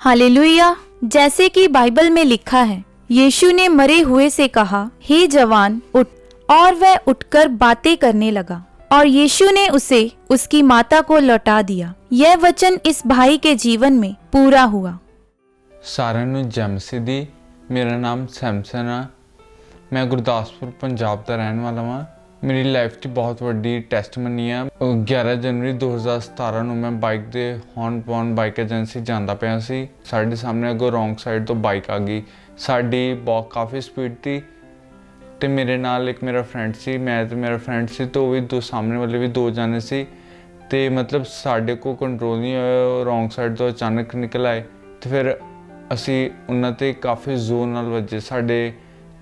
Hallelujah. जैसे कि Bible में लिखा है, यीशु ने मरे हुए से कहा, हे जवान उठ, और वह उठकर बातें करने लगा और यीशु ने उसे उसकी माता को लौटा दिया। यह वचन इस भाई के जीवन में पूरा हुआ। साਰਿਆਂ ਨੂੰ ਜੈ ਮਸੀਹ ਦੀ। ਮੇਰਾ ਨਾਮ ਸੈਮਸਨ ਆ। ਮੈਂ ਗੁਰਦਾਸਪੁਰ ਪੰਜਾਬ ਦਾ ਰਹਿਣ ਵਾਲਾ ਵਾਂ। ਮੇਰੀ ਲਾਈਫ 'ਚ ਬਹੁਤ ਵੱਡੀ ਟੈਸਟਮਨੀ ਆ। 11 ਜਨਵਰੀ 2017 ਨੂੰ ਮੈਂ ਬਾਈਕ ਦੇ ਹੌਰਨ ਪਾਉਣ ਬਾਈਕ ਏਜੰਸੀ ਜਾਂਦਾ ਪਿਆ ਸੀ। ਸਾਡੇ ਸਾਹਮਣੇ ਅੱਗੋਂ ਰੋਂਗ ਸਾਈਡ ਤੋਂ ਬਾਈਕ ਆ ਗਈ। ਸਾਡੀ ਬਹੁਤ ਕਾਫੀ ਸਪੀਡ ਸੀ ਤੇ ਮੇਰੇ ਨਾਲ ਇੱਕ ਮੇਰਾ ਫਰੈਂਡ ਸੀ, ਮੈਂ ਤੇ ਮੇਰਾ ਫਰੈਂਡ ਸੀ, ਤੇ ਉਹ ਵੀ ਦੋ ਸਾਹਮਣੇ ਵਾਲੇ ਵੀ ਦੋ ਜਾਣੇ ਸੀ। ਤੇ ਮਤਲਬ ਸਾਡੇ ਕੋਲ ਕੰਟਰੋਲ ਨਹੀਂ ਹੋਇਆ, ਰੋਂਗ ਸਾਈਡ ਤੋਂ ਅਚਾਨਕ ਨਿਕਲ ਆਏ ਤੇ ਫਿਰ ਅਸੀਂ ਉਹਨਾਂ 'ਤੇ ਕਾਫੀ ਜ਼ੋਰ ਨਾਲ ਵੱਜੇ। ਸਾਡੇ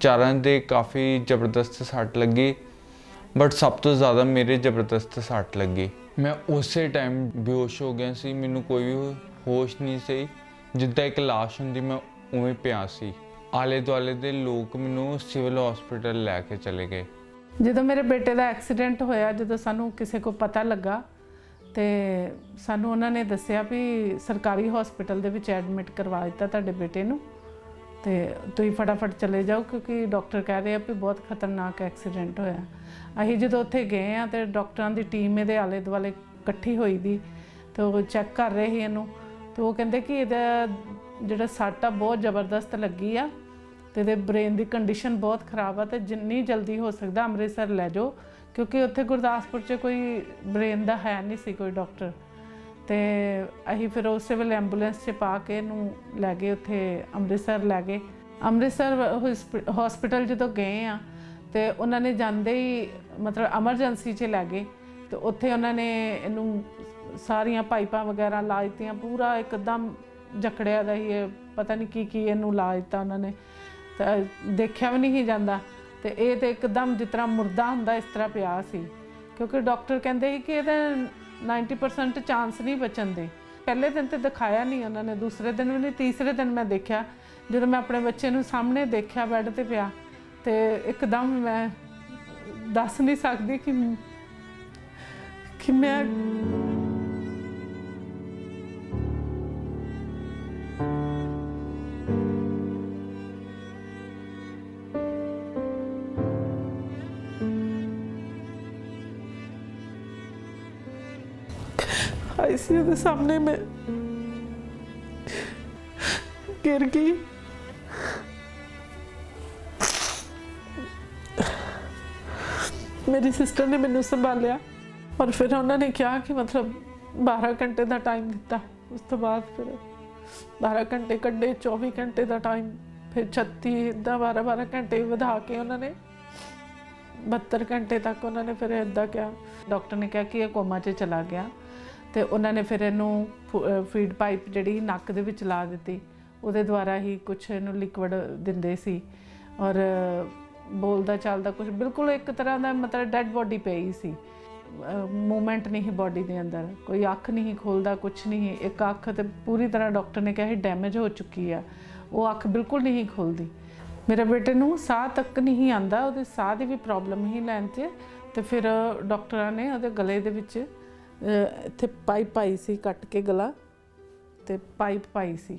ਚਾਰਾਂ ਦੇ ਕਾਫੀ ਜ਼ਬਰਦਸਤ ਸੱਟ ਲੱਗੀ, ਬਟ ਸਭ ਤੋਂ ਜ਼ਿਆਦਾ ਮੇਰੇ ਜ਼ਬਰਦਸਤ ਸੱਟ ਲੱਗੀ। ਮੈਂ ਉਸੇ ਟਾਈਮ ਬੇਹੋਸ਼ ਹੋ ਗਿਆ ਸੀ। ਮੈਨੂੰ ਕੋਈ ਵੀ ਹੋਸ਼ ਨਹੀਂ ਸੀ। ਜਿੱਦਾਂ ਇੱਕ ਲਾਸ਼ ਹੁੰਦੀ ਮੈਂ ਉਵੇਂ ਪਿਆ ਸੀ। ਆਲੇ ਦੁਆਲੇ ਦੇ ਲੋਕ ਮੈਨੂੰ ਸਿਵਲ ਹਸਪੀਟਲ ਲੈ ਕੇ ਚਲੇ ਗਏ। ਜਦੋਂ ਮੇਰੇ ਬੇਟੇ ਦਾ ਐਕਸੀਡੈਂਟ ਹੋਇਆ, ਜਦੋਂ ਸਾਨੂੰ ਕਿਸੇ ਕੋ ਪਤਾ ਲੱਗਾ ਤੇ ਸਾਨੂੰ ਉਹਨਾਂ ਨੇ ਦੱਸਿਆ ਵੀ ਸਰਕਾਰੀ ਹਸਪੀਟਲ ਦੇ ਵਿੱਚ ਐਡਮਿਟ ਕਰਵਾ ਦਿੱਤਾ ਤੁਹਾਡੇ ਬੇਟੇ ਨੂੰ, ਤੇ ਤੁਸੀਂ ਫਟਾਫਟ ਚਲੇ ਜਾਓ ਕਿਉਂਕਿ ਡਾਕਟਰ ਕਹਿ ਰਹੇ ਆ ਵੀ ਬਹੁਤ ਖਤਰਨਾਕ ਐਕਸੀਡੈਂਟ ਹੋਇਆ। ਅਸੀਂ ਜਦੋਂ ਉੱਥੇ ਗਏ ਆ ਤੇ ਡਾਕਟਰਾਂ ਦੀ ਟੀਮ ਇਹਦੇ ਆਲੇ ਦੁਆਲੇ ਇਕੱਠੀ ਹੋਈ ਦੀ ਤੇ ਉਹ ਚੈੱਕ ਕਰ ਰਹੇ ਸੀ ਇਹਨੂੰ, ਤੇ ਉਹ ਕਹਿੰਦੇ ਕਿ ਇਹਦਾ ਜਿਹੜਾ ਸੱਟ ਆ ਬਹੁਤ ਜ਼ਬਰਦਸਤ ਲੱਗੀ ਆ ਤੇ ਇਹਦੇ ਬ੍ਰੇਨ ਦੀ ਕੰਡੀਸ਼ਨ ਬਹੁਤ ਖਰਾਬ ਆ ਤੇ ਜਿੰਨੀ ਜਲਦੀ ਹੋ ਸਕਦਾ ਅੰਮ੍ਰਿਤਸਰ ਲੈ ਜਾਓ ਕਿਉਂਕਿ ਉੱਥੇ ਗੁਰਦਾਸਪੁਰ 'ਚ ਕੋਈ ਬ੍ਰੇਨ ਦਾ ਹੈ ਨਹੀਂ ਸੀ ਕੋਈ ਡਾਕਟਰ। ਤੇ ਅਸੀਂ ਫਿਰ ਉਹ ਸਿਵਲ ਐਂਬੂਲੈਂਸ 'ਚ ਪਾ ਕੇ ਇਹਨੂੰ ਲੈ ਗਏ, ਉੱਥੇ ਅੰਮ੍ਰਿਤਸਰ ਲੈ ਗਏ। ਅੰਮ੍ਰਿਤਸਰ ਹਸਪੀਟਲ ਜਦੋਂ ਗਏ ਆ ਤੇ ਉਹਨਾਂ ਨੇ ਜਾਂਦੇ ਹੀ ਮਤਲਬ ਐਮਰਜੈਂਸੀ 'ਚ ਲੈ ਗਏ ਤੇ ਉੱਥੇ ਉਹਨਾਂ ਨੇ ਇਹਨੂੰ ਸਾਰੀਆਂ ਪਾਈਪਾਂ ਵਗੈਰਾ ਲਾ ਦਿੱਤੀਆਂ। ਪੂਰਾ ਇੱਕਦਮ ਜਕੜਿਆ ਦਾ ਹੀ, ਪਤਾ ਨਹੀਂ ਕੀ ਇਹਨੂੰ ਲਾ ਦਿੱਤਾ ਉਹਨਾਂ ਨੇ, ਤਾਂ ਦੇਖਿਆ ਵੀ ਨਹੀਂ ਜਾਂਦਾ। ਤੇ ਇਹ ਤੇ ਇੱਕਦਮ ਜਿਸ ਤਰ੍ਹਾਂ ਮੁਰਦਾ ਹੁੰਦਾ ਇਸ ਤਰ੍ਹਾਂ ਪਿਆ ਸੀ ਕਿਉਂਕਿ ਡਾਕਟਰ ਕਹਿੰਦੇ ਸੀ ਕਿ ਇਹਦਾ 90% ਚਾਂਸ ਨਹੀਂ ਬਚਣ ਦੇ। ਪਹਿਲੇ ਦਿਨ ਤੇ ਦਿਖਾਇਆ ਨਹੀਂ ਉਹਨਾਂ ਨੇ, ਦੂਸਰੇ ਦਿਨ ਵੀ ਨਹੀਂ, ਤੀਸਰੇ ਦਿਨ ਮੈਂ ਦੇਖਿਆ ਜਦੋਂ ਮੈਂ ਆਪਣੇ ਬੱਚੇ ਨੂੰ ਸਾਹਮਣੇ ਦੇਖਿਆ ਬੈੱਡ ਤੇ ਪਿਆ ਤੇ ਇੱਕਦਮ ਮੈਂ ਦੱਸ ਨਹੀਂ ਸਕਦੀ ਕਿ ਮੈਂ आईसीयू के सामने मैं गिर गई। मेरी सिस्टर ने मैनू संभालिया और फिर उन्होंने कहा कि मतलब 12 घंटे का टाइम दिता। उस तो बाद फिर 12 घंटे कड्डे, 24 घंटे का टाइम, फिर 36 इदा 12 घंटे बढ़ा के उन्होंने 72 घंटे तक उन्होंने फिर इदा कहा। डॉक्टर ने कहा कि यह कोमा 'च चला गया ਤੇ ਉਹਨਾਂ ਨੇ ਫਿਰ ਇਹਨੂੰ ਫੀਡ ਪਾਈਪ ਜਿਹੜੀ ਨੱਕ ਦੇ ਵਿੱਚ ਲਾ ਦਿੱਤੀ। ਉਹਦੇ ਦੁਆਰਾ ਹੀ ਕੁਛ ਇਹਨੂੰ ਲਿਕਵਿਡ ਦਿੰਦੇ ਸੀ ਔਰ ਬੋਲਦਾ ਚੱਲਦਾ ਕੁਛ ਬਿਲਕੁਲ ਇੱਕ ਤਰ੍ਹਾਂ ਦਾ ਮਤਲਬ ਡੈਡ ਬੋਡੀ ਪਈ ਸੀ। ਮੂਵਮੈਂਟ ਨਹੀਂ ਸੀ ਬੋਡੀ ਦੇ ਅੰਦਰ, ਕੋਈ ਅੱਖ ਨਹੀਂ ਖੋਲਦਾ, ਕੁਛ ਨਹੀਂ। ਇੱਕ ਅੱਖ ਤੇ ਪੂਰੀ ਤਰ੍ਹਾਂ ਡਾਕਟਰ ਨੇ ਕਿਹਾ ਸੀ ਡੈਮੇਜ ਹੋ ਚੁੱਕੀ ਆ, ਉਹ ਅੱਖ ਬਿਲਕੁਲ ਨਹੀਂ ਖੋਲਦੀ। ਮੇਰੇ ਬੇਟੇ ਨੂੰ ਸਾਹ ਤੱਕ ਨਹੀਂ ਆਉਂਦਾ, ਉਹਦੇ ਸਾਹ ਦੀ ਵੀ ਪ੍ਰੋਬਲਮ ਹੀ ਲੈਣ 'ਚ। ਤੇ ਫਿਰ ਡਾਕਟਰਾਂ ਨੇ ਉਹਦੇ ਗਲੇ ਦੇ ਵਿੱਚ ਇੱਥੇ ਪਾਈਪ ਪਾਈ ਸੀ, ਕੱਟ ਕੇ ਗਲਾ ਤੇ ਪਾਈਪ ਪਾਈ ਸੀ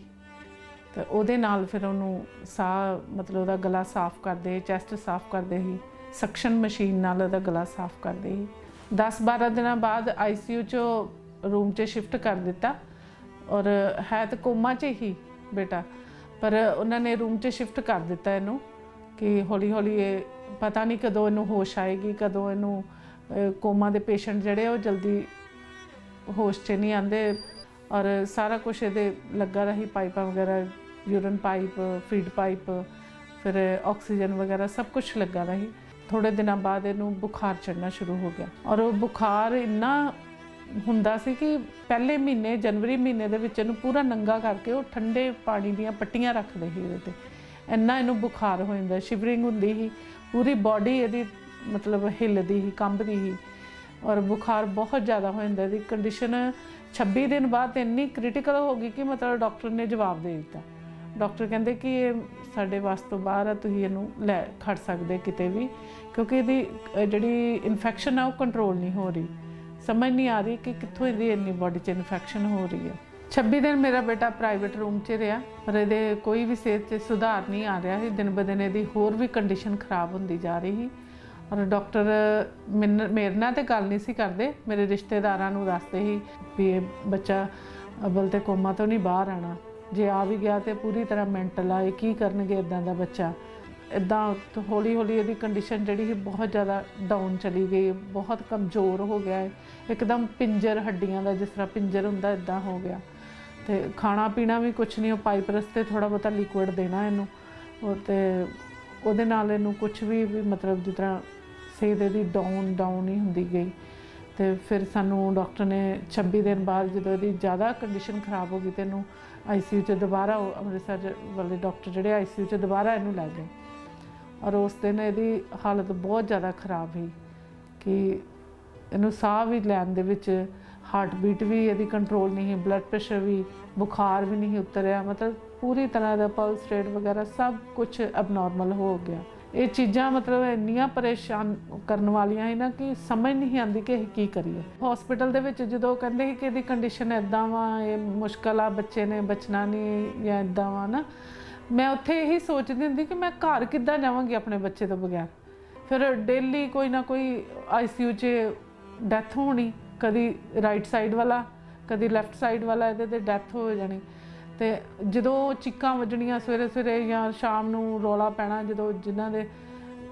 ਤੇ ਉਹਦੇ ਨਾਲ ਫਿਰ ਉਹਨੂੰ ਸਾਹ ਮਤਲਬ ਉਹਦਾ ਗਲਾ ਸਾਫ਼ ਕਰਦੇ, ਚੈਸਟ ਸਾਫ਼ ਕਰਦੇ ਸੀ, ਸਕਸ਼ਨ ਮਸ਼ੀਨ ਨਾਲ ਉਹਦਾ ਗਲਾ ਸਾਫ਼ ਕਰਦੇ ਸੀ। 10-12 ਦਿਨਾਂ ਬਾਅਦ ਆਈਸੀਯੂ 'ਚੋਂ ਰੂਮ 'ਚ ਸ਼ਿਫਟ ਕਰ ਦਿੱਤਾ ਔਰ ਹੈ ਤਾਂ ਕੋਮਾ 'ਚ ਹੀ ਬੇਟਾ, ਪਰ ਉਹਨਾਂ ਨੇ ਰੂਮ 'ਚ ਸ਼ਿਫਟ ਕਰ ਦਿੱਤਾ ਇਹਨੂੰ ਕਿ ਹੌਲੀ ਹੌਲੀ ਇਹ ਪਤਾ ਨਹੀਂ ਕਦੋਂ ਇਹਨੂੰ ਹੋਸ਼ ਆਏਗੀ, ਕਦੋਂ ਇਹਨੂੰ ਕੋਮਾ ਦੇ ਪੇਸ਼ੈਂਟ ਜਿਹੜੇ ਉਹ ਜਲਦੀ ਹੋਸ਼ 'ਚ ਨਹੀਂ ਆਉਂਦੇ। ਔਰ ਸਾਰਾ ਕੁਛ ਇਹਦੇ ਲੱਗਾ ਰਹੀ, ਪਾਈਪਾਂ ਵਗੈਰਾ, ਯੂਰਨ ਪਾਈਪ, ਫੀਡ ਪਾਈਪ, ਫਿਰ ਆਕਸੀਜਨ ਵਗੈਰਾ ਸਭ ਕੁਛ ਲੱਗਾ ਰਹੀ। ਥੋੜ੍ਹੇ ਦਿਨਾਂ ਬਾਅਦ ਇਹਨੂੰ ਬੁਖਾਰ ਚੜ੍ਹਨਾ ਸ਼ੁਰੂ ਹੋ ਗਿਆ ਔਰ ਉਹ ਬੁਖਾਰ ਇੰਨਾ ਹੁੰਦਾ ਸੀ ਕਿ ਪਹਿਲੇ ਮਹੀਨੇ ਜਨਵਰੀ ਮਹੀਨੇ ਦੇ ਵਿੱਚ ਇਹਨੂੰ ਪੂਰਾ ਨੰਗਾ ਕਰਕੇ ਉਹ ਠੰਡੇ ਪਾਣੀ ਦੀਆਂ ਪੱਟੀਆਂ ਰੱਖਦੇ ਸੀ ਇਹਦੇ 'ਤੇ। ਇੰਨਾ ਇਹਨੂੰ ਬੁਖਾਰ ਹੋ ਜਾਂਦਾ, ਸ਼ਿਵਰਿੰਗ ਹੁੰਦੀ ਸੀ, ਪੂਰੀ ਬਾਡੀ ਇਹਦੀ ਮਤਲਬ ਹਿੱਲਦੀ ਸੀ, ਕੰਬਦੀ ਸੀ ਔਰ ਬੁਖਾਰ ਬਹੁਤ ਜ਼ਿਆਦਾ ਹੋ ਜਾਂਦਾ। ਇਹਦੀ ਕੰਡੀਸ਼ਨ 26 ਦਿਨ ਬਾਅਦ ਇੰਨੀ ਕ੍ਰਿਟੀਕਲ ਹੋ ਗਈ ਕਿ ਮਤਲਬ ਡਾਕਟਰ ਨੇ ਜਵਾਬ ਦੇ ਦਿੱਤਾ। ਡਾਕਟਰ ਕਹਿੰਦੇ ਕਿ ਇਹ ਸਾਡੇ ਵੱਸ ਤੋਂ ਬਾਹਰ ਆ, ਤੁਸੀਂ ਇਹਨੂੰ ਲੈ ਖੜ ਸਕਦੇ ਕਿਤੇ ਵੀ ਕਿਉਂਕਿ ਇਹਦੀ ਜਿਹੜੀ ਇਨਫੈਕਸ਼ਨ ਆ ਉਹ ਕੰਟਰੋਲ ਨਹੀਂ ਹੋ ਰਹੀ। ਸਮਝ ਨਹੀਂ ਆ ਰਹੀ ਕਿ ਕਿੱਥੋਂ ਇਹਦੀ ਇੰਨੀ ਬਾਡੀ 'ਚ ਇਨਫੈਕਸ਼ਨ ਹੋ ਰਹੀ ਹੈ। 26 ਦਿਨ ਮੇਰਾ ਬੇਟਾ ਪ੍ਰਾਈਵੇਟ ਰੂਮ 'ਚ ਰਿਹਾ, ਪਰ ਇਹਦੇ ਕੋਈ ਵੀ ਸਿਹਤ 'ਚ ਸੁਧਾਰ ਨਹੀਂ ਆ ਰਿਹਾ ਸੀ। ਦਿਨ ਬ ਦਿਨ ਇਹਦੀ ਹੋਰ ਵੀ ਕੰਡੀਸ਼ਨ ਖਰਾਬ ਹੁੰਦੀ ਜਾ ਰਹੀ ਸੀ। ਔਰ ਡਾਕਟਰ ਮੇਰੇ ਨਾਲ ਤੇ ਗੱਲ ਨਹੀਂ ਸੀ ਕਰਦੇ, ਮੇਰੇ ਰਿਸ਼ਤੇਦਾਰਾਂ ਨੂੰ ਦੱਸਦੇ ਸੀ ਵੀ ਇਹ ਬੱਚਾ ਅਬਲ ਤੇ ਕੋਮਾ ਤੋਂ ਨਹੀਂ ਬਾਹਰ ਆਣਾ, ਜੇ ਆ ਵੀ ਗਿਆ ਤੇ ਪੂਰੀ ਤਰ੍ਹਾਂ ਮੈਂਟਲ ਆ, ਇਹ ਕੀ ਕਰਨਗੇ ਇਦਾਂ ਦਾ ਬੱਚਾ। ਇੱਦਾਂ ਹੌਲੀ ਹੌਲੀ ਇਹਦੀ ਕੰਡੀਸ਼ਨ ਜਿਹੜੀ ਸੀ ਬਹੁਤ ਜ਼ਿਆਦਾ ਡਾਊਨ ਚਲੀ ਗਈ, ਬਹੁਤ ਕਮਜ਼ੋਰ ਹੋ ਗਿਆ ਹੈ, ਇੱਕਦਮ ਪਿੰਜਰ ਹੱਡੀਆਂ ਦਾ ਜਿਸ ਤਰ੍ਹਾਂ ਪਿੰਜਰ ਹੁੰਦਾ ਇੱਦਾਂ ਹੋ ਗਿਆ। ਤੇ ਖਾਣਾ ਪੀਣਾ ਵੀ ਕੁਛ ਨਹੀਂ, ਉਹ ਪਾਈਪ ਰਸਤੇ ਥੋੜ੍ਹਾ ਬਹੁਤਾ ਲਿਕੁਇਡ ਦੇਣਾ ਇਹਨੂੰ, ਉਹ ਤੇ ਉਹਦੇ ਨਾਲ ਇਹਨੂੰ ਕੁਛ ਵੀ ਮਤਲਬ ਜਿਸ ਤਰ੍ਹਾਂ ਸਿਹਤ ਇਹਦੀ ਡਾਊਨ ਹੀ ਹੁੰਦੀ ਗਈ। ਤੇ ਫਿਰ ਸਾਨੂੰ ਡਾਕਟਰ ਨੇ 26 ਦਿਨ ਬਾਅਦ ਜਦੋਂ ਇਹਦੀ ਜ਼ਿਆਦਾ ਕੰਡੀਸ਼ਨ ਖਰਾਬ ਹੋ ਗਈ ਤੇ ਇਹਨੂੰ ICU 'ਚ ਦੁਬਾਰਾ, ਅੰਮ੍ਰਿਤਸਰ ਵਾਲੇ ਡਾਕਟਰ ਜਿਹੜੇ ICU 'ਚ ਦੁਬਾਰਾ ਇਹਨੂੰ ਲੈ ਗਏ। ਔਰ ਉਸ ਦਿਨ ਇਹਦੀ ਹਾਲਤ ਬਹੁਤ ਜ਼ਿਆਦਾ ਖਰਾਬ ਸੀ ਕਿ ਇਹਨੂੰ ਸਾਹ ਵੀ ਲੈਣ ਦੇ ਵਿੱਚ, ਹਾਰਟ ਬੀਟ ਵੀ ਇਹਦੀ ਕੰਟਰੋਲ ਨਹੀਂ ਸੀ, ਬਲੱਡ ਪ੍ਰੈਸ਼ਰ ਵੀ, ਬੁਖਾਰ ਵੀ ਨਹੀਂ ਉਤਰਿਆ, ਮਤਲਬ ਪੂਰੀ ਤਰ੍ਹਾਂ ਦਾ ਪਲਸ ਰੇਟ ਵਗੈਰਾ ਸਭ ਕੁਝ ਅਬਨੋਰਮਲ ਹੋ ਗਿਆ। ਇਹ ਚੀਜ਼ਾਂ ਮਤਲਬ ਇੰਨੀਆਂ ਪਰੇਸ਼ਾਨ ਕਰਨ ਵਾਲੀਆਂ ਸੀ ਨਾ ਕਿ ਸਮਝ ਨਹੀਂ ਆਉਂਦੀ ਕਿ ਅਸੀਂ ਕੀ ਕਰੀਏ। ਹਸਪੀਟਲ ਦੇ ਵਿੱਚ ਜਦੋਂ ਕਹਿੰਦੇ ਸੀ ਕਿ ਇਹਦੀ ਕੰਡੀਸ਼ਨ ਇੱਦਾਂ ਵਾ, ਇਹ ਮੁਸ਼ਕਲ ਆ, ਬੱਚੇ ਨੇ ਬਚਣਾ ਨਹੀਂ ਜਾਂ ਇੱਦਾਂ ਵਾ ਨਾ, ਮੈਂ ਉੱਥੇ ਇਹੀ ਸੋਚਦੀ ਹੁੰਦੀ ਕਿ ਮੈਂ ਘਰ ਕਿੱਦਾਂ ਜਾਵਾਂਗੀ ਆਪਣੇ ਬੱਚੇ ਤੋਂ ਬਗੈਰ। ਫਿਰ ਡੇਲੀ ਕੋਈ ਨਾ ਕੋਈ ICU 'ਚ ਡੈਥ ਹੋਣੀ, ਕਦੀ ਰਾਈਟ ਸਾਈਡ ਵਾਲਾ, ਕਦੀ ਲੈਫਟ ਸਾਈਡ ਵਾਲਾ, ਇਹਦੇ ਤੇ ਡੈਥ ਹੋ ਜਾਣੀ। ਤੇ ਜਦੋਂ ਚੀਕਾਂ ਵੱਜਣੀਆਂ ਸਵੇਰੇ ਸਵੇਰੇ ਜਾਂ ਸ਼ਾਮ ਨੂੰ, ਰੌਲਾ ਪੈਣਾ ਜਦੋਂ ਜਿਨ੍ਹਾਂ ਦੇ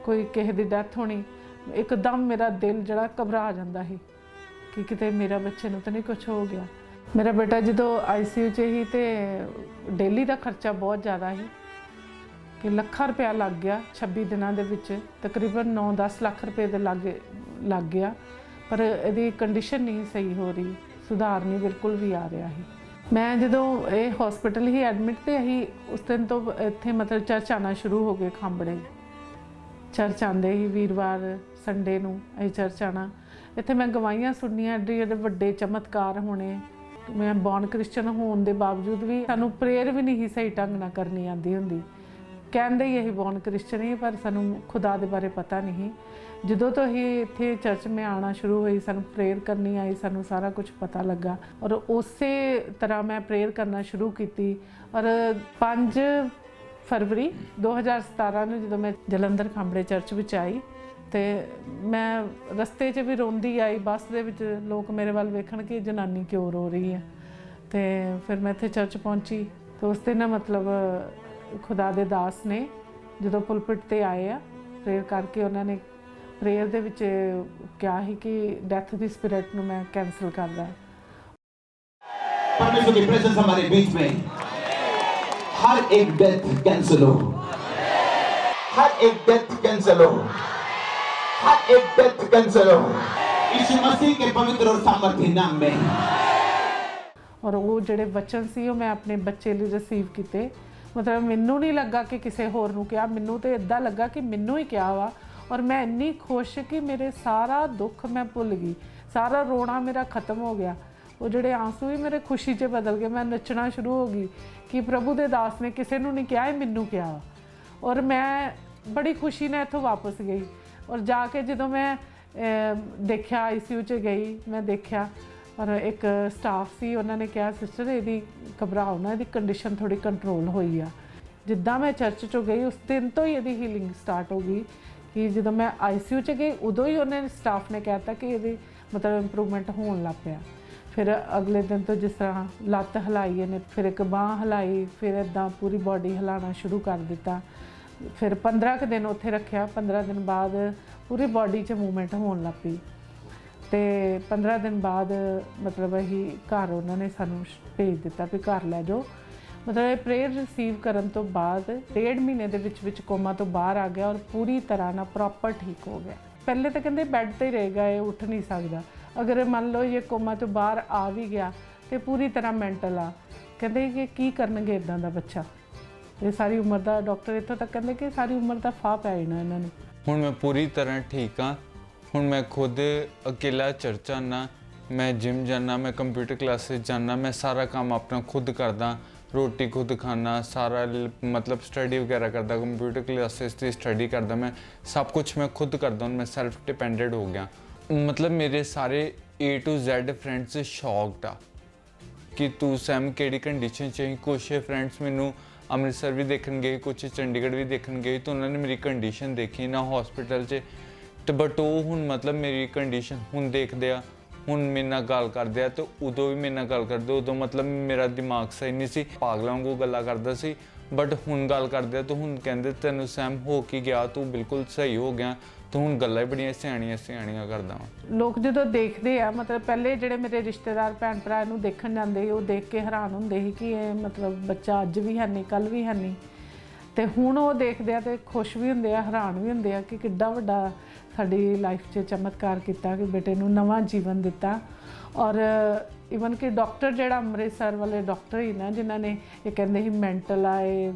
ਕੋਈ ਕਿਸੇ ਦੀ ਡੈਥ ਹੋਣੀ, ਇੱਕਦਮ ਮੇਰਾ ਦਿਲ ਜਿਹੜਾ ਘਬਰਾ ਜਾਂਦਾ ਸੀ ਕਿ ਕਿਤੇ ਮੇਰਾ ਬੱਚੇ ਨੂੰ ਤਾਂ ਨਹੀਂ ਕੁਝ ਹੋ ਗਿਆ। ਮੇਰਾ ਬੇਟਾ ਜਦੋਂ ICU 'ਚ ਹੀ ਤੇ ਡੇਲੀ ਦਾ ਖਰਚਾ ਬਹੁਤ ਜ਼ਿਆਦਾ ਸੀ ਕਿ ਲੱਖਾਂ ਰੁਪਇਆ ਲੱਗ ਗਿਆ 26 ਦਿਨਾਂ ਦੇ ਵਿੱਚ, ਤਕਰੀਬਨ 9-10 ਲੱਖ ਰੁਪਏ ਦੇ ਲੱਗ ਗਿਆ। ਪਰ ਇਹਦੀ ਕੰਡੀਸ਼ਨ ਨਹੀਂ ਸਹੀ ਹੋ ਰਹੀ, ਸੁਧਾਰ ਨਹੀਂ ਬਿਲਕੁਲ ਵੀ ਆ ਰਿਹਾ ਸੀ। ਮੈਂ ਜਦੋਂ ਇਹ ਹਸਪੀਟਲ ਹੀ ਐਡਮਿਟ ਤੇ ਅਸੀਂ ਉਸ ਦਿਨ ਤੋਂ ਇੱਥੇ ਮਤਲਬ ਚਰਚ ਆਉਣਾ ਸ਼ੁਰੂ ਹੋ ਗਏ। ਖਾਂਬੜੇ ਚਰਚ ਆਉਂਦੇ ਸੀ ਵੀਰਵਾਰ ਸੰਡੇ ਨੂੰ, ਅਸੀਂ ਚਰਚ ਆਉਣਾ। ਇੱਥੇ ਮੈਂ ਗਵਾਹੀਆਂ ਸੁਣਨੀਆਂ, ਐਡੇ ਵੱਡੇ ਚਮਤਕਾਰ ਹੋਣੇ। ਮੈਂ ਬੌਰਨ ਕ੍ਰਿਸਚਨ ਹੋਣ ਦੇ ਬਾਵਜੂਦ ਵੀ ਸਾਨੂੰ ਪ੍ਰੇਅਰ ਵੀ ਨਹੀਂ ਸਹੀ ਢੰਗ ਨਾਲ ਕਰਨੀ ਆਉਂਦੀ ਹੁੰਦੀ। ਕਹਿੰਦੇ ਹੀ ਅਸੀਂ ਬੌਰਨ ਕ੍ਰਿਸਚਨ ਹੀ, ਪਰ ਸਾਨੂੰ ਖੁਦਾ ਦੇ ਬਾਰੇ ਪਤਾ ਨਹੀਂ। ਜਦੋਂ ਤੋਂ ਹੀ ਇੱਥੇ ਚਰਚ ਮੈਂ ਆਉਣਾ ਸ਼ੁਰੂ ਹੋਈ, ਸਾਨੂੰ ਪ੍ਰੇਅਰ ਕਰਨੀ ਆਈ, ਸਾਨੂੰ ਸਾਰਾ ਕੁਝ ਪਤਾ ਲੱਗਾ ਔਰ ਉਸੇ ਤਰ੍ਹਾਂ ਮੈਂ ਪ੍ਰੇਅਰ ਕਰਨਾ ਸ਼ੁਰੂ ਕੀਤੀ। ਔਰ 5 ਫਰਵਰੀ 2017 ਨੂੰ ਜਦੋਂ ਮੈਂ ਜਲੰਧਰ ਖਾਂਬੜੇ ਚਰਚ ਵਿੱਚ ਆਈ ਤੇ ਮੈਂ ਰਸਤੇ 'ਚ ਵੀ ਰੋਂਦੀ ਆਈ, ਬੱਸ ਦੇ ਵਿੱਚ ਲੋਕ ਮੇਰੇ ਵੱਲ ਵੇਖਣ ਕਿ ਜਨਾਨੀ ਕਿਉਂ ਰੋ ਰਹੀ ਹੈ। ਤੇ ਫਿਰ ਮੈਂ ਇੱਥੇ ਚਰਚ ਪਹੁੰਚੀ ਤੇ ਉਸ ਦਿਨ ਮਤਲਬ ਖੁਦਾ ਦੇ ਦਾਸ ਨੇ ਜਦੋਂ ਪੁਲਪਿਟ ਤੇ ਆਏ ਆ, ਪ੍ਰੇਅਰ ਕਰਕੇ ਉਹਨਾਂ ਨੇ ਪ੍ਰੇਅਰ ਦੇ ਵਿੱਚ ਕਿਹਾ ਸੀ ਕਿ ਡੈਥ ਦੀ ਸਪਿਰਿਟ ਨੂੰ ਮੈਂ ਕੈਂਸਲ ਕਰਦਾ। परमेश्वर की प्रेजेंस हमारे बीच में, हर एक डेथ कैंसिल हो, हर एक डेथ कैंसिल हो, हर एक डेथ कैंसिल हो, यीशु मसीह के पवित्र और सामर्थी नाम में। ਔਰ ਉਹ ਜਿਹੜੇ ਵਚਨ ਸੀ ਉਹ ਮੈਂ ਆਪਣੇ ਬੱਚੇ ਲਈ ਰਿਸੀਵ ਕੀਤੇ। ਮਤਲਬ ਮੈਨੂੰ ਨਹੀਂ ਲੱਗਾ ਕਿ ਕਿਸੇ ਹੋਰ ਨੂੰ ਕਿਹਾ, ਮੈਨੂੰ ਤੇ ਇਦਾਂ ਲੱਗਾ ਕਿ ਮੈਨੂੰ ਹੀ ਕਿਹਾ ਵਾ। ਔਰ ਮੈਂ ਇੰਨੀ ਖੁਸ਼ ਕਿ ਮੇਰੇ ਸਾਰਾ ਦੁੱਖ ਮੈਂ ਭੁੱਲ ਗਈ, ਸਾਰਾ ਰੋਣਾ ਮੇਰਾ ਖਤਮ ਹੋ ਗਿਆ। ਉਹ ਜਿਹੜੇ ਆਂਸੂ ਵੀ ਮੇਰੇ ਖੁਸ਼ੀ 'ਚ ਬਦਲ ਗਏ, ਮੈਂ ਨੱਚਣਾ ਸ਼ੁਰੂ ਹੋ ਗਈ ਕਿ ਪ੍ਰਭੂ ਦੇ ਦਾਸ ਨੇ ਕਿਸੇ ਨੂੰ ਨਹੀਂ ਕਿਹਾ, ਇਹ ਮੈਨੂੰ ਕਿਹਾ। ਔਰ ਮੈਂ ਬੜੀ ਖੁਸ਼ੀ ਨਾਲ ਇੱਥੋਂ ਵਾਪਸ ਗਈ। ਔਰ ਜਾ ਕੇ ਜਦੋਂ ਮੈਂ ਦੇਖਿਆ ICU 'ਚ ਗਈ, ਮੈਂ ਦੇਖਿਆ ਔਰ ਇੱਕ ਸਟਾਫ ਸੀ, ਉਹਨਾਂ ਨੇ ਕਿਹਾ ਸਿਸਟਰ ਇਹਦੀ ਘਬਰਾਓ ਨਾ, ਇਹਦੀ ਕੰਡੀਸ਼ਨ ਥੋੜੀ ਕੰਟਰੋਲ ਹੋਈ ਆ। ਜਿੱਦਾਂ ਮੈਂ ਚਰਚ 'ਚੋਂ ਗਈ ਉਸ ਦਿਨ ਤੋਂ ਹੀ ਇਹਦੀ ਹੀਲਿੰਗ ਸਟਾਰਟ ਹੋ ਗਈ ਕਿ ਜਦੋਂ ਮੈਂ ICU 'ਚ ਗਈ ਉਦੋਂ ਹੀ ਉਹਨੇ ਸਟਾਫ ਨੇ ਕਹਿਤਾ ਕਿ ਇਹਦੀ ਮਤਲਬ ਇੰਪਰੂਵਮੈਂਟ ਹੋਣ ਲੱਗ ਪਿਆ। ਫਿਰ ਅਗਲੇ ਦਿਨ ਤੋਂ ਜਿਸ ਤਰ੍ਹਾਂ ਲੱਤ ਹਿਲਾਈ ਇਹਨੇ, ਫਿਰ ਇੱਕ ਬਾਂਹ ਹਿਲਾਈ, ਫਿਰ ਇੱਦਾਂ ਪੂਰੀ ਬਾਡੀ ਹਿਲਾਉਣਾ ਸ਼ੁਰੂ ਕਰ ਦਿੱਤਾ। ਫਿਰ 15 ਕੁ ਦਿਨ ਉੱਥੇ ਰੱਖਿਆ। 15 ਦਿਨ ਬਾਅਦ ਪੂਰੀ ਬਾਡੀ 'ਚ ਮੂਵਮੈਂਟ ਹੋਣ ਲੱਗ ਪਈ ਤੇ 15 ਦਿਨ ਬਾਅਦ ਮਤਲਬ ਅਸੀਂ ਘਰ ਉਹਨਾਂ ਨੇ ਸਾਨੂੰ ਭੇਜ ਦਿੱਤਾ ਵੀ ਘਰ ਲੈ ਜਾਓ। ਮਤਲਬ ਇਹ ਪ੍ਰੇਅਰ ਰਿਸੀਵ ਕਰਨ ਤੋਂ ਬਾਅਦ 1.5 ਮਹੀਨੇ ਦੇ ਵਿੱਚ ਕੋਮਾ ਤੋਂ ਬਾਹਰ ਆ ਗਿਆ ਔਰ ਪੂਰੀ ਤਰ੍ਹਾਂ ਨਾਲ ਪ੍ਰੋਪਰ ਠੀਕ ਹੋ ਗਿਆ। ਪਹਿਲੇ ਤਾਂ ਕਹਿੰਦੇ ਬੈੱਡ ਤੇ ਹੀ ਰਹੇਗਾ, ਇਹ ਉੱਠ ਨਹੀਂ ਸਕਦਾ। ਅਗਰ ਮੰਨ ਲਓ ਇਹ ਕੋਮਾ ਤੋਂ ਬਾਹਰ ਆ ਵੀ ਗਿਆ ਤੇ ਪੂਰੀ ਤਰ੍ਹਾਂ ਮੈਂਟਲ ਆ। ਕਹਿੰਦੇ ਕਿ ਕੀ ਕਰਨਗੇ ਇਦਾਂ ਦਾ ਬੱਚਾ, ਇਹ ਸਾਰੀ ਉਮਰ ਦਾ, ਡਾਕਟਰ ਇੱਥੋਂ ਤੱਕ ਕਹਿੰਦੇ ਕਿ ਸਾਰੀ ਉਮਰ ਦਾ ਫਾਹ ਪੈ ਜਾਣਾ ਇਹਨਾਂ ਨੂੰ। ਹੁਣ ਮੈਂ ਪੂਰੀ ਤਰ੍ਹਾਂ ਠੀਕ ਹਾਂ। ਹੁਣ ਮੈਂ ਖੁਦ ਅਕੇਲਾ ਚਰਚ ਆਉਂਦਾ, ਮੈਂ ਜਿਮ ਜਾਂਦਾ, ਮੈਂ ਕੰਪਿਊਟਰ ਕਲਾਸਿਸ ਜਾਂਦਾ, ਮੈਂ ਸਾਰਾ ਕੰਮ ਆਪਣਾ ਖੁਦ ਕਰਦਾ, ਰੋਟੀ ਖੁਦ ਖਾਣਾ, ਸਾਰਾ ਮਤਲਬ ਸਟੱਡੀ ਵਗੈਰਾ ਕਰਦਾ, ਕੰਪਿਊਟਰ ਕਲਾਸਿਸ ਦੀ ਸਟੱਡੀ ਕਰਦਾ, ਮੈਂ ਸਭ ਕੁਝ ਮੈਂ ਖੁਦ ਕਰਦਾ। ਹੁਣ ਮੈਂ ਸੈਲਫ ਡਿਪੈਂਡੈਂਟ ਹੋ ਗਿਆ। ਮਤਲਬ ਮੇਰੇ ਸਾਰੇ A to Z friends shocked ਆ ਕਿ ਤੂੰ ਸੈਮ ਕਿਹੜੀ ਕੰਡੀਸ਼ਨ 'ਚ ਹੈ। ਕੁਛ ਫਰੈਂਡਸ ਮੈਨੂੰ ਅੰਮ੍ਰਿਤਸਰ ਵੀ ਦੇਖਣ ਗਏ, ਕੁਛ ਚੰਡੀਗੜ੍ਹ ਵੀ ਦੇਖਣ ਗਏ, ਤਾਂ ਉਹਨਾਂ ਨੇ ਮੇਰੀ ਕੰਡੀਸ਼ਨ ਦੇਖੀ ਨਾ ਹਸਪੀਟਲ 'ਚ, ਤੇ ਬਟ ਉਹ ਹੁਣ ਮਤਲਬ ਮੇਰੀ ਕੰਡੀਸ਼ਨ ਹੁਣ ਦੇਖਦੇ ਆ, ਹੁਣ ਮੇਰੇ ਨਾਲ ਗੱਲ ਕਰਦੇ ਆ, ਤੇ ਉਦੋਂ ਵੀ ਮੇਰੇ ਨਾਲ ਗੱਲ ਕਰਦੇ, ਉਦੋਂ ਮਤਲਬ ਮੇਰਾ ਦਿਮਾਗ ਸਹੀ ਨਹੀਂ ਸੀ, ਪਾਗਲਾਂ ਵਾਂਗੂ ਗੱਲਾਂ ਕਰਦਾ ਸੀ, ਬਟ ਹੁਣ ਗੱਲ ਕਰਦੇ ਆ ਤਾਂ ਹੁਣ ਕਹਿੰਦੇ ਤੈਨੂੰ ਸੈਮ ਹੋ ਕੀ ਗਿਆ, ਤੂੰ ਬਿਲਕੁਲ ਸਹੀ ਹੋ ਗਿਆ, ਤੂੰ ਹੁਣ ਗੱਲਾਂ ਹੀ ਬੜੀਆਂ ਸਿਆਣੀਆਂ ਕਰਦਾ ਵਾਂ। ਲੋਕ ਜਦੋਂ ਦੇਖਦੇ ਆ, ਮਤਲਬ ਪਹਿਲੇ ਜਿਹੜੇ ਮੇਰੇ ਰਿਸ਼ਤੇਦਾਰ ਭੈਣ ਭਰਾ ਇਹਨੂੰ ਦੇਖਣ ਜਾਂਦੇ ਸੀ, ਉਹ ਦੇਖ ਕੇ ਹੈਰਾਨ ਹੁੰਦੇ ਸੀ ਕਿ ਇਹ ਮਤਲਬ ਬੱਚਾ ਅੱਜ ਵੀ ਹੈ ਨਹੀਂ, ਕੱਲ੍ਹ ਵੀ ਹੈ ਨਹੀਂ, ਤੇ ਹੁਣ ਉਹ ਦੇਖਦੇ ਆ ਤੇ ਖੁਸ਼ ਵੀ ਹੁੰਦੇ ਆ, ਹੈਰਾਨ ਵੀ ਹੁੰਦੇ ਆ ਕਿ ਕਿੱਡਾ ਵੱਡਾ ਸਾਡੀ ਲਾਈਫ 'ਚ ਚਮਤਕਾਰ ਕੀਤਾ ਕਿ ਬੇਟੇ ਨੂੰ ਨਵਾਂ ਜੀਵਨ ਦਿੱਤਾ। ਔਰ ਈਵਨ ਕਿ ਡਾਕਟਰ ਜਿਹੜਾ ਅੰਮ੍ਰਿਤਸਰ ਵਾਲੇ ਡਾਕਟਰ ਹੀ ਨਾ, ਜਿਨ੍ਹਾਂ ਨੇ ਇਹ ਕਹਿੰਦੇ ਸੀ ਮੈਂਟਲ ਆ, ਇਹ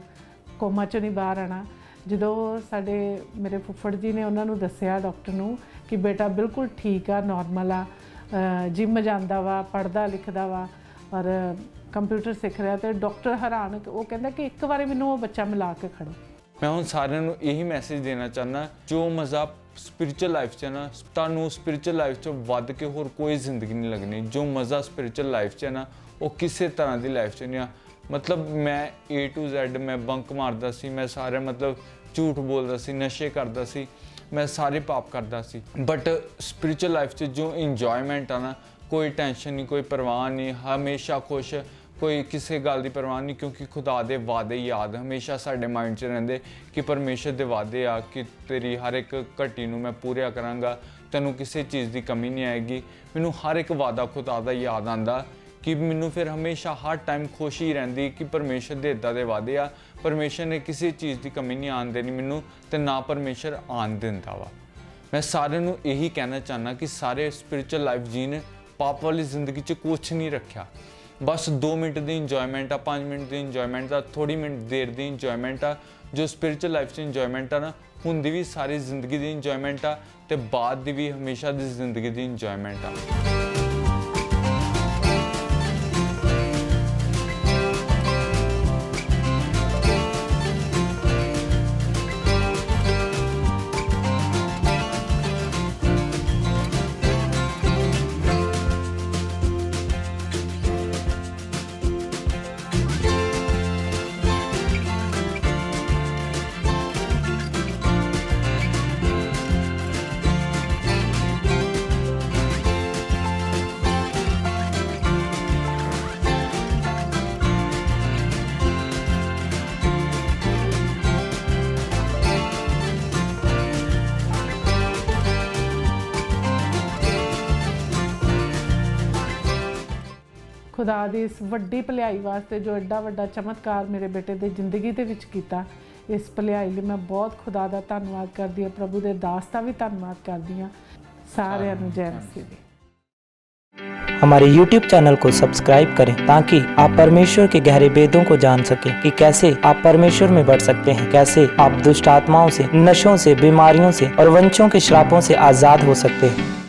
ਕੋਮਾ 'ਚੋਂ ਨਹੀਂ ਬਾਹਰ ਆਉਣਾ, ਜਦੋਂ ਸਾਡੇ ਮੇਰੇ ਫੁੱਫੜ ਜੀ ਨੇ ਉਹਨਾਂ ਨੂੰ ਦੱਸਿਆ ਡਾਕਟਰ ਨੂੰ ਕਿ ਬੇਟਾ ਬਿਲਕੁਲ ਠੀਕ ਆ, ਨੋਰਮਲ ਆ, ਜਿਮ ਜਾਂਦਾ ਵਾ, ਪੜ੍ਹਦਾ ਲਿਖਦਾ ਵਾ ਔਰ ਕੰਪਿਊਟਰ ਸਿੱਖ ਰਿਹਾ, ਤੇ ਡਾਕਟਰ ਹੈਰਾਨ, ਉਹ ਕਹਿੰਦਾ ਕਿ ਇੱਕ ਵਾਰੀ ਮੈਨੂੰ ਉਹ ਬੱਚਾ ਮਿਲਾ ਕੇ ਖੜੋ। ਮੈਂ ਹੁਣ ਸਾਰਿਆਂ ਨੂੰ ਇਹੀ ਮੈਸੇਜ ਦੇਣਾ ਚਾਹੁੰਦਾ, ਜੋ ਮਜ਼ਾ ਸਪਿਰਿਚੁਅਲ ਲਾਈਫ 'ਚ ਹੈ ਨਾ, ਤੁਹਾਨੂੰ ਸਪਿਰਿਚੁਅਲ ਲਾਈਫ 'ਚ ਵੱਧ ਕੇ ਹੋਰ ਕੋਈ ਜ਼ਿੰਦਗੀ ਨਹੀਂ ਲੱਗਣੀ। ਜੋ ਮਜ਼ਾ ਸਪਿਰਿਚੁਅਲ ਲਾਈਫ 'ਚ ਹੈ ਨਾ, ਉਹ ਕਿਸੇ ਤਰ੍ਹਾਂ ਦੀ ਲਾਈਫ 'ਚ ਨਹੀਂ ਆ। ਮਤਲਬ ਮੈਂ A to Z ਮੈਂ ਬੰਕ ਮਾਰਦਾ ਸੀ, ਮੈਂ ਸਾਰੇ ਮਤਲਬ ਝੂਠ ਬੋਲਦਾ ਸੀ, ਨਸ਼ੇ ਕਰਦਾ ਸੀ, ਮੈਂ ਸਾਰੇ ਪਾਪ ਕਰਦਾ ਸੀ, ਬਟ ਸਪਿਰਿਚੁਅਲ ਲਾਈਫ 'ਚ ਜੋ ਇੰਜੋਇਮੈਂਟ ਆ ਨਾ, ਕੋਈ ਟੈਨਸ਼ਨ ਨਹੀਂ, ਕੋਈ ਪਰਵਾਹ ਨਹੀਂ, ਹਮੇਸ਼ਾ ਖੁਸ਼, ਕੋਈ ਕਿਸੇ ਗੱਲ ਦੀ ਪਰਵਾਹ ਨਹੀਂ, ਕਿਉਂਕਿ ਖੁਦਾ ਦੇ ਵਾਅਦੇ ਯਾਦ ਹਮੇਸ਼ਾ ਸਾਡੇ ਮਾਈਂਡ 'ਚ ਰਹਿੰਦੇ ਕਿ ਪਰਮੇਸ਼ਰ ਦੇ ਵਾਅਦੇ ਆ ਕਿ ਤੇਰੀ ਹਰ ਇੱਕ ਘਟੀ ਨੂੰ ਮੈਂ ਪੂਰਾ ਕਰਾਂਗਾ, ਤੈਨੂੰ ਕਿਸੇ ਚੀਜ਼ ਦੀ ਕਮੀ ਨਹੀਂ ਆਏਗੀ। ਮੈਨੂੰ ਹਰ ਇੱਕ ਵਾਅਦਾ ਖੁਦਾ ਦਾ ਯਾਦ ਆਉਂਦਾ ਕਿ ਮੈਨੂੰ ਫਿਰ ਹਮੇਸ਼ਾ ਹਰ ਟਾਈਮ ਖੁਸ਼ੀ ਰਹਿੰਦੀ ਕਿ ਪਰਮੇਸ਼ਰ ਦੇ ਇੱਦਾਂ ਦੇ ਵਾਅਦੇ ਆ, ਪਰਮੇਸ਼ਰ ਨੇ ਕਿਸੇ ਚੀਜ਼ ਦੀ ਕਮੀ ਨਹੀਂ ਆਉਣ ਦੇਣੀ ਮੈਨੂੰ, ਤੇ ਨਾ ਪਰਮੇਸ਼ਰ ਆਉਣ ਦਿੰਦਾ ਵਾ। ਮੈਂ ਸਾਰਿਆਂ ਨੂੰ ਇਹੀ ਕਹਿਣਾ ਚਾਹੁੰਦਾ ਕਿ ਸਾਰੇ ਸਪਿਰਿਚੁਅਲ ਲਾਈਫ ਜੀਣ, ਪਾਪ ਵਾਲੀ ਜ਼ਿੰਦਗੀ 'ਚ ਕੁਛ ਨਹੀਂ ਰੱਖਿਆ, ਬਸ 2 ਮਿੰਟ ਦੀ ਇੰਜੋਇਮੈਂਟ ਆ, 5 ਮਿੰਟ ਦੀ ਇੰਜੋਇਮੈਂਟ ਆ, ਥੋੜ੍ਹੀ ਮਿੰਟ ਦੇਰ ਦੀ ਇੰਜੋਇਮੈਂਟ ਆ। ਜੋ ਸਪਿਰਿਚੁਅਲ ਲਾਈਫ 'ਚ ਇੰਜੋਇਮੈਂਟ ਆ ਨਾ, ਹੁੰਦੀ ਵੀ ਸਾਰੀ ਜ਼ਿੰਦਗੀ ਦੀ ਇੰਜੋਇਮੈਂਟ ਆ, ਤੇ ਬਾਅਦ ਦੀ ਵੀ ਹਮੇਸ਼ਾ ਦੀ ਜ਼ਿੰਦਗੀ ਦੀ ਇੰਜੋਇਮੈਂਟ ਆ। ਖੁਦਾ ਦੀ ਇਸ ਵੱਡੀ ਭਲਾਈ ਵਾਸਤੇ ਜੋ ਐਡਾ ਵੱਡਾ ਚਮਤਕਾਰ ਮੇਰੇ ਬੇਟੇ ਦੀ ਜ਼ਿੰਦਗੀ ਦੇ ਵਿੱਚ ਕੀਤਾ, ਇਸ ਭਲਾਈ ਲਈ ਮੈਂ ਬਹੁਤ ਖੁਦਾ ਦਾ ਧੰਨਵਾਦ ਕਰਦੀ ਹਾਂ, ਪ੍ਰਭੂ ਦੇ ਦਾਸ ਦਾ ਵੀ ਧੰਨਵਾਦ ਕਰਦੀ ਹਾਂ। ਸਾਰਿਆਂ ਨੂੰ ਜੈ ਮਸੀਹ ਦੀ। हमारे YouTube चैनल को सब्सक्राइब करें ताकि आप परमेश्वर के गहरे वेदों को जान सकें कि कैसे आप परमेश्वर में बढ़ सकते हैं, कैसे आप दुष्ट आत्माओं से, नशों से, बीमारियों से और वंशों के श्रापों से आज़ाद हो सकते हैं।